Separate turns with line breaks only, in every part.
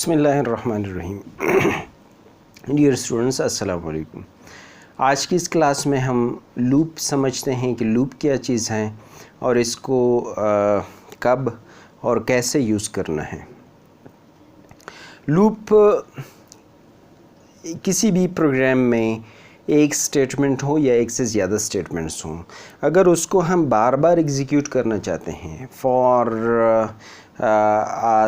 बिस्मिल्लाहिर्रहमानिर्रहीम। Dear students, अस्सलाम वालेकुम। आज की इस क्लास में हम लूप समझते हैं कि लूप क्या चीज़ है और इसको कब और कैसे यूज़ करना है। लूप किसी भी प्रोग्राम में एक स्टेटमेंट हो या एक से ज़्यादा स्टेटमेंट्स हों, अगर उसको हम बार बार एग्जीक्यूट करना चाहते हैं for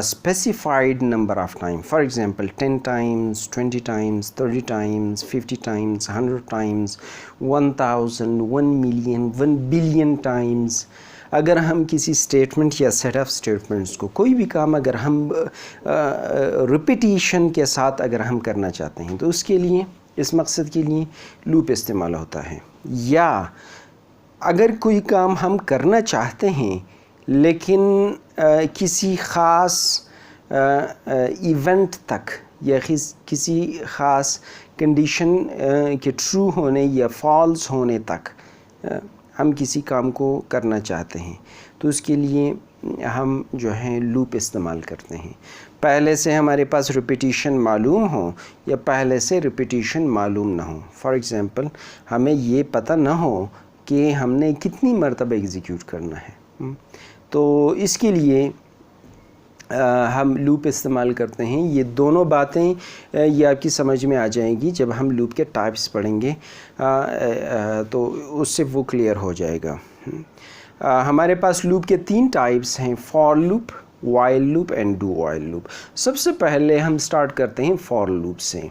specified number of time, for example 10 times, 20 times, 30 times, 50 times, 100 times, 1000, 1 million, 1 billion times, अगर हम किसी स्टेटमेंट या सेट ऑफ स्टेटमेंट्स को कोई भी काम अगर हम रिपीटिशन के साथ अगर हम करना चाहते हैं तो उसके लिए इस मकसद के लिए लूप इस्तेमाल होता है। या अगर कोई काम हम करना चाहते हैं लेकिन किसी ख़ास इवेंट तक या किसी ख़ास कंडीशन के ट्रू होने या फॉल्स होने तक हम किसी काम को करना चाहते हैं तो उसके लिए हम जो है लूप इस्तेमाल करते हैं। पहले से हमारे पास रिपीटिशन मालूम हो या पहले से रिपीटिशन मालूम ना हो। फॉर एग्ज़ाम्पल हमें ये पता ना हो कि हमने कितनी मरतबा एग्जीक्यूट करना है, तो इसके लिए हम लूप इस्तेमाल करते हैं। ये दोनों बातें ये आपकी समझ में आ जाएंगी जब हम लूप के टाइप्स पढ़ेंगे, तो उससे वो क्लियर हो जाएगा। हमारे पास लूप के 3 टाइप्स हैं, for loop, while loop and do while loop. सबसे पहले हम स्टार्ट करते हैं फॉर लूप से।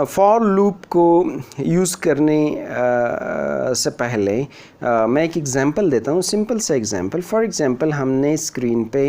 फॉर लूप को यूज़ करने से पहले मैं एक एग्ज़ाम्पल देता हूँ, सिंपल सा एग्ज़ाम्पल। फॉर एग्ज़ाम्पल हमने स्क्रीन पे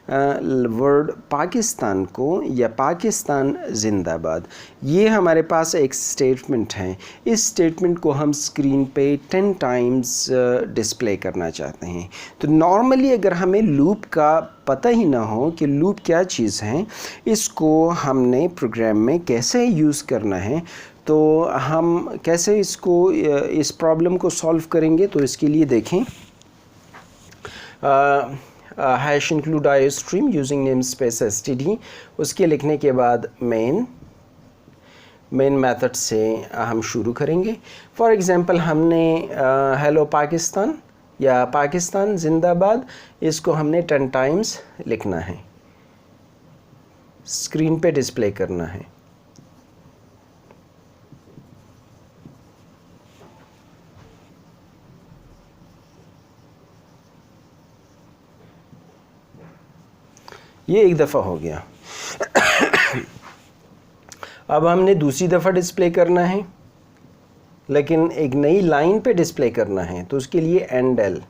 वर्ड पाकिस्तान को या पाकिस्तान ज़िंदाबाद, ये हमारे पास एक स्टेटमेंट है। इस स्टेटमेंट को हम स्क्रीन पे 10 टाइम्स डिस्प्ले करना चाहते हैं। तो नॉर्मली अगर हमें लूप का पता ही ना हो कि लूप क्या चीज़ है, इसको हमने प्रोग्राम में कैसे यूज़ करना है, तो हम कैसे इसको इस प्रॉब्लम को सॉल्व करेंगे। तो इसके लिए देखें, hash include IO stream using name space std, उसके लिखने के बाद मेन मेथड से हम शुरू करेंगे। फॉर एग्ज़ाम्पल हमने हेलो पाकिस्तान या पाकिस्तान ज़िंदाबाद, इसको हमने 10 टाइम्स लिखना है, स्क्रीन पे डिस्प्ले करना है। ये एक दफ़ा हो गया। अब हमने दूसरी दफ़ा डिस्प्ले करना है लेकिन एक नई लाइन पे डिस्प्ले करना है, तो उसके लिए एंड एल।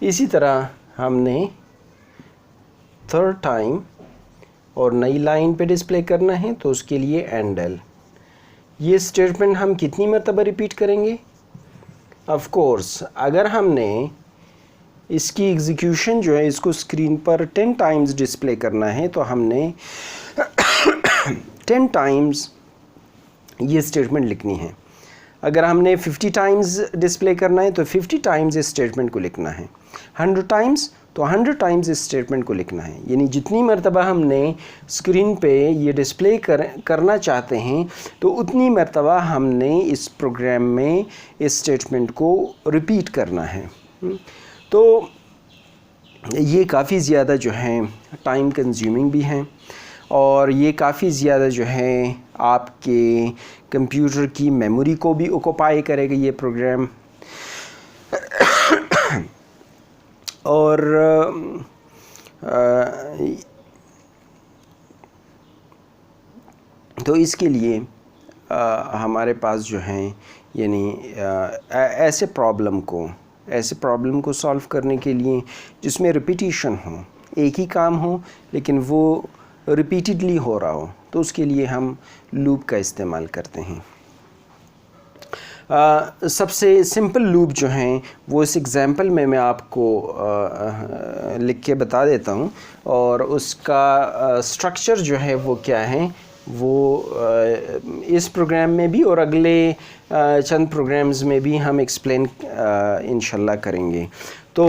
इसी तरह हमने 3rd टाइम और नई लाइन पे डिस्प्ले करना है, तो उसके लिए एंड एल। ये स्टेटमेंट हम कितनी मरतबा रिपीट करेंगे? ऑफ कोर्स अगर हमने इसकी एग्जीक्यूशन जो है, इसको स्क्रीन पर 10 टाइम्स डिस्प्ले करना है, तो हमने 10 टाइम्स ये स्टेटमेंट लिखनी है। अगर हमने 50 टाइम्स डिस्प्ले करना है तो 50 टाइम्स इस स्टेटमेंट को लिखना है। 100 टाइम्स तो 100 टाइम्स इस स्टेटमेंट को लिखना है। यानी जितनी मरतबा हमने स्क्रीन पे ये डिस्प्ले करना चाहते हैं तो उतनी मरतबा हमने इस प्रोग्राम में इस स्टेटमेंट को रिपीट करना है। तो ये काफ़ी ज़्यादा जो है टाइम कंज्यूमिंग भी हैं और ये काफ़ी ज़्यादा जो है आपके कंप्यूटर की मेमोरी को भी ऑक्यूपाई करेगा ये प्रोग्राम। और तो इसके लिए हमारे पास जो हैं यानी ऐसे प्रॉब्लम को सॉल्व करने के लिए जिसमें रिपीटिशन हो, एक ही काम हो लेकिन वो रिपीटेडली हो रहा हो, तो उसके लिए हम लूप का इस्तेमाल करते हैं। सबसे सिंपल लूप जो हैं वो इस एग्ज़ाम्पल में मैं आपको लिख के बता देता हूँ और उसका स्ट्रक्चर जो है वो क्या है वो इस प्रोग्राम में भी और अगले चंद प्रोग्राम्स में भी हम एक्सप्लेन इंशाल्लाह करेंगे। तो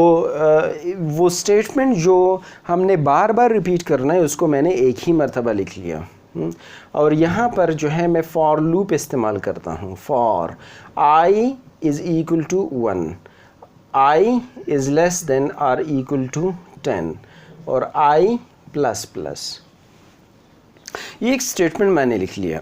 वो स्टेटमेंट जो हमने बार बार रिपीट करना है उसको मैंने एक ही मरतबा लिख लिया। और यहाँ पर जो है मैं फॉर लूप इस्तेमाल करता हूँ। For i is equal to 1, i is less than or equal to 10 और आई प्लस प्लस। ये एक स्टेटमेंट मैंने लिख लिया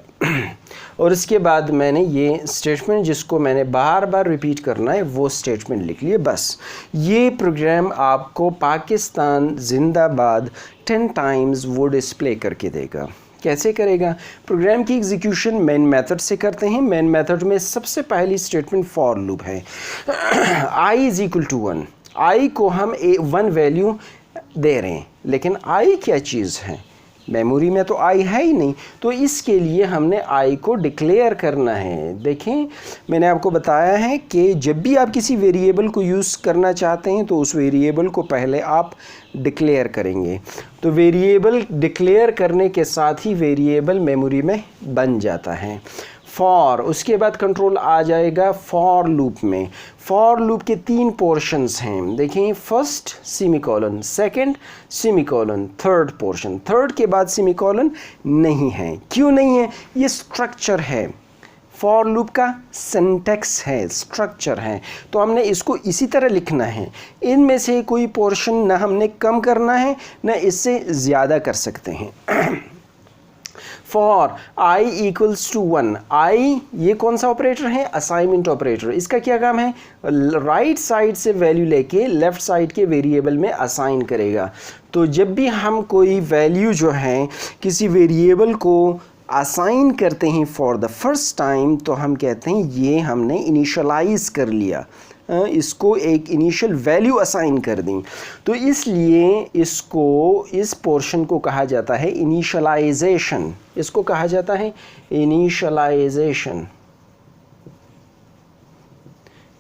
और इसके बाद मैंने ये स्टेटमेंट जिसको मैंने बार बार रिपीट करना है वो स्टेटमेंट लिख लिए। बस ये प्रोग्राम आपको पाकिस्तान जिंदाबाद 10 टाइम्स वो डिस्प्ले करके देगा। कैसे करेगा? प्रोग्राम की एग्जीक्यूशन मेन मेथड से करते हैं। मेन मेथड में सबसे पहली स्टेटमेंट फॉर लूप है। आई इज़ इक्वल टू 1, आई को हम 1 वैल्यू दे रहे हैं, लेकिन आई क्या चीज़ है? मेमोरी में तो आई है ही नहीं, तो इसके लिए हमने आई को डिक्लेयर करना है। देखें, मैंने आपको बताया है कि जब भी आप किसी वेरिएबल को यूज़ करना चाहते हैं तो उस वेरिएबल को पहले आप डिक्लेयर करेंगे। तो वेरिएबल डिक्लेयर करने के साथ ही वेरिएबल मेमोरी में बन जाता है। फॉर, उसके बाद कंट्रोल आ जाएगा फॉर लूप में। फॉर लूप के 3 पोर्शंस हैं। देखें, first semicolon, second semicolon, third portion. Third के बाद सेमीकोलन नहीं है। क्यों नहीं है? ये स्ट्रक्चर है, फॉर लूप का सिंटैक्स है, स्ट्रक्चर है, तो हमने इसको इसी तरह लिखना है। इनमें से कोई पोर्शन ना हमने कम करना है ना इससे ज़्यादा कर सकते हैं। फॉर आई इक्वल्स टू 1, आई ये कौन सा ऑपरेटर है? Assignment operator. इसका क्या काम है? राइट साइड से वैल्यू लेके लेफ़्ट साइड के वेरिएबल में असाइन करेगा। तो जब भी हम कोई वैल्यू जो है किसी वेरिएबल को असाइन करते हैं फॉर द फर्स्ट टाइम, तो हम कहते हैं ये हमने इनिशियलाइज कर लिया, इसको एक इनिशियल वैल्यू असाइन कर दी। तो इसलिए इसको, इस पोर्शन को कहा जाता है इनिशियलाइजेशन। इसको कहा जाता है इनिशियलाइजेशन।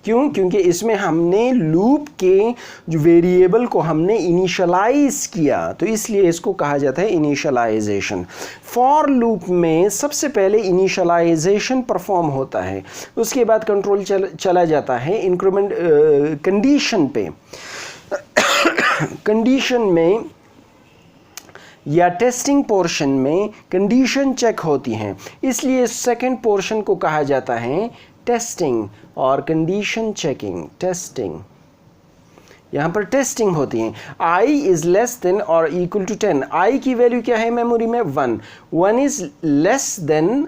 क्यों? क्योंकि इसमें हमने लूप के जो वेरिएबल को हमने इनिशियलाइज किया, तो इसलिए इसको कहा जाता है इनिशियलाइजेशन। फॉर लूप में सबसे पहले इनिशियलाइजेशन परफॉर्म होता है, उसके बाद कंट्रोल चला जाता है इंक्रीमेंट कंडीशन पे। कंडीशन में या टेस्टिंग पोर्शन में कंडीशन चेक होती हैं, इसलिए सेकंड पोर्शन को कहा जाता है टेस्टिंग और कंडीशन चेकिंग। टेस्टिंग, यहाँ पर टेस्टिंग होती है। आई इज़ लेस देन और इक्वल टू 10, आई की वैल्यू क्या है मेमोरी में? 1, 1 is less than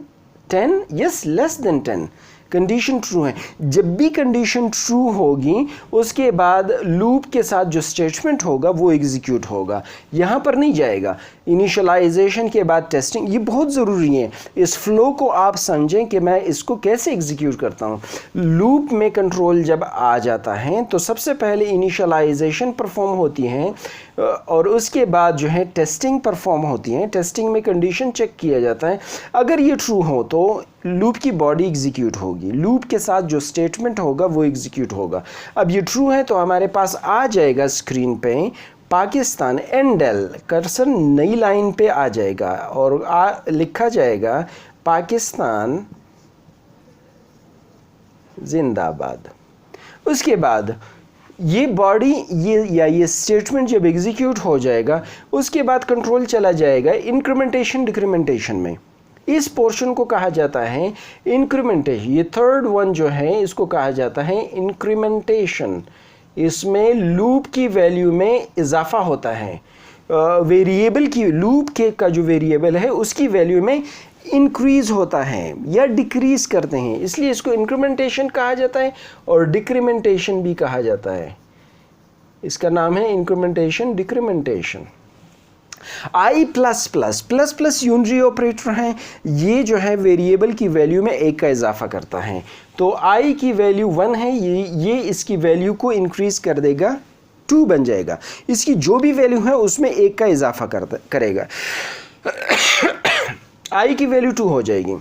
10, yes less than 10, condition true है। जब भी कंडीशन ट्रू होगी उसके बाद लूप के साथ जो स्टेटमेंट होगा वो एग्जीक्यूट होगा, यहाँ पर नहीं जाएगा। इनिशियलाइजेशन के बाद टेस्टिंग, ये बहुत ज़रूरी है। इस फ्लो को आप समझें कि मैं इसको कैसे एग्जीक्यूट करता हूँ। लूप में कंट्रोल जब आ जाता है तो सबसे पहले इनिशियलाइजेशन परफॉर्म होती है और उसके बाद जो है टेस्टिंग परफॉर्म होती है। टेस्टिंग में कंडीशन चेक किया जाता है, अगर ये ट्रू हो तो लूप की बॉडी एग्जीक्यूट होगी, लूप के साथ जो स्टेटमेंट होगा वो एग्जीक्यूट होगा। अब ये ट्रू है तो हमारे पास आ जाएगा स्क्रीन पे पाकिस्तान एंडल, कर्सर नई लाइन पे आ जाएगा और लिखा जाएगा पाकिस्तान जिंदाबाद। उसके बाद ये बॉडी ये स्टेटमेंट जब एग्जीक्यूट हो जाएगा उसके बाद कंट्रोल चला जाएगा इंक्रीमेंटेशन डिक्रीमेंटेशन में। इस पोर्शन को कहा जाता है इंक्रीमेंटेशन। ये थर्ड वन जो है इसको कहा जाता है इंक्रीमेंटेशन। इसमें लूप की वैल्यू में इजाफा होता है, वेरिएबल की, लूप के का जो वेरिएबल है उसकी वैल्यू में इंक्रीज़ होता है या डिक्रीज़ करते हैं, इसलिए इसको इंक्रीमेंटेशन कहा जाता है और डिक्रीमेंटेशन भी कहा जाता है। इसका नाम है incrementation decrementation. I plus plus, plus plus unary operator हैं, ये जो है वेरिएबल की वैल्यू में 1 का इजाफा करता है। तो आई की वैल्यू 1 है, ये इसकी वैल्यू को इंक्रीज कर देगा, 2 बन जाएगा। इसकी जो भी वैल्यू है उसमें 1 का इजाफा करेगा, आई की वैल्यू 2 हो जाएगी।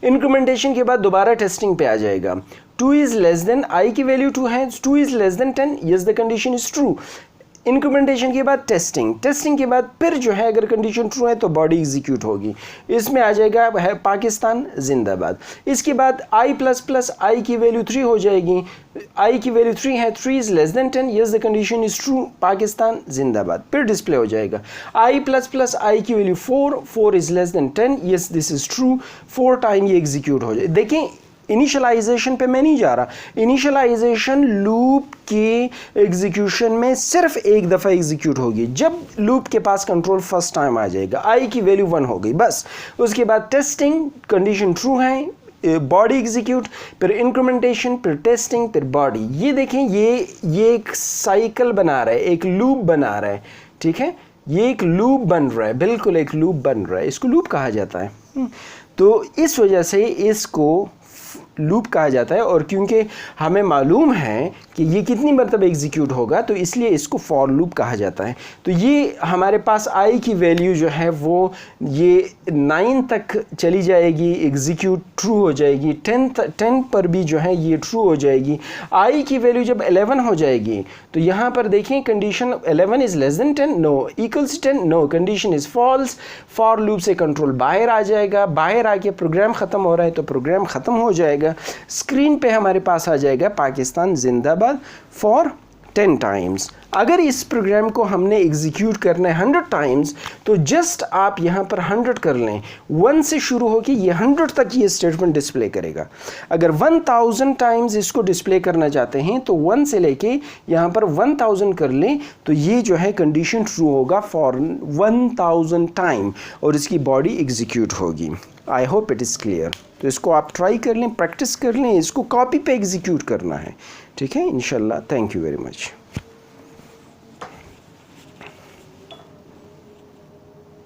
इंक्रीमेंटेशन के बाद दोबारा टेस्टिंग पे आ जाएगा। 2 इज़ लेस देन, आई की वैल्यू 2 है, 2 is less than 10, yes the condition is true. Incrementation के बाद टेस्टिंग, टेस्टिंग के बाद फिर जो है अगर कंडीशन ट्रू है तो बॉडी एग्जीक्यूट होगी, इसमें आ जाएगा है पाकिस्तान जिंदाबाद। इसके बाद आई प्लस प्लस आई की वैल्यू 3 हो जाएगी, आई की वैल्यू 3 है, 3 is less than 10, yes the condition is true, Pakistan जिंदाबाद। फिर डिस्प्ले हो जाएगा आई प्लस प्लस आई की value 4, 4 is less than 10, yes this is true, 4 time ये एग्जीक्यूट हो जाए। देखें इनिशियलाइजेशन पे मैं नहीं जा रहा, इनिशियलाइजेशन लूप के एग्जीक्यूशन में सिर्फ एक दफ़ा एग्जीक्यूट होगी जब लूप के पास कंट्रोल फर्स्ट टाइम आ जाएगा, आई की वैल्यू 1 हो गई बस। उसके बाद टेस्टिंग, कंडीशन ट्रू है, बॉडी एग्जीक्यूट, फिर इंक्रीमेंटेशन, फिर टेस्टिंग, फिर बॉडी। ये देखें ये एक साइकिल बना रहा है, एक लूप बना रहा है, ठीक है, ये एक लूप बन रहा है, बिल्कुल एक लूप बन रहा है, इसको लूप कहा जाता है। तो इस वजह से इसको लूप कहा जाता है, और क्योंकि हमें मालूम है कि ये कितनी मरतबा एग्जीक्यूट होगा तो इसलिए इसको फॉर लूप कहा जाता है। तो ये हमारे पास आई की वैल्यू जो है वो ये 9 तक चली जाएगी, एग्जीक्यूट ट्रू हो जाएगी, 10 पर भी जो है ये ट्रू हो जाएगी। आई की वैल्यू जब 11 हो जाएगी तो यहाँ पर देखें condition 11 is less than 10, no, equals 10, no, condition is false, for loop से कंट्रोल बाहर आ जाएगा, बाहर आके प्रोग्राम ख़त्म हो रहा है तो प्रोग्राम ख़त्म हो जाएगा। स्क्रीन पे हमारे पास आ जाएगा पाकिस्तान जिंदाबाद फॉर 10 टाइम्स। अगर इस प्रोग्राम को हमने एग्जीक्यूट करना है 100 टाइम्स तो जस्ट आप यहाँ पर 100 कर लें, 1 से शुरू होकर ये 100 तक ये स्टेटमेंट डिस्प्ले करेगा। अगर 1000 टाइम्स इसको डिस्प्ले करना चाहते हैं तो 1 से लेके यहाँ पर 1000 कर लें तो ये जो है कंडीशन ट्रू होगा फॉर 1000 टाइम और इसकी बॉडी एग्जीक्यूट होगी। I hope it is clear. तो इसको आप ट्राई कर लें, प्रैक्टिस कर लें, इसको कॉपी पे एग्जीक्यूट करना है, ठीक है इंशाल्लाह। Thank you very much.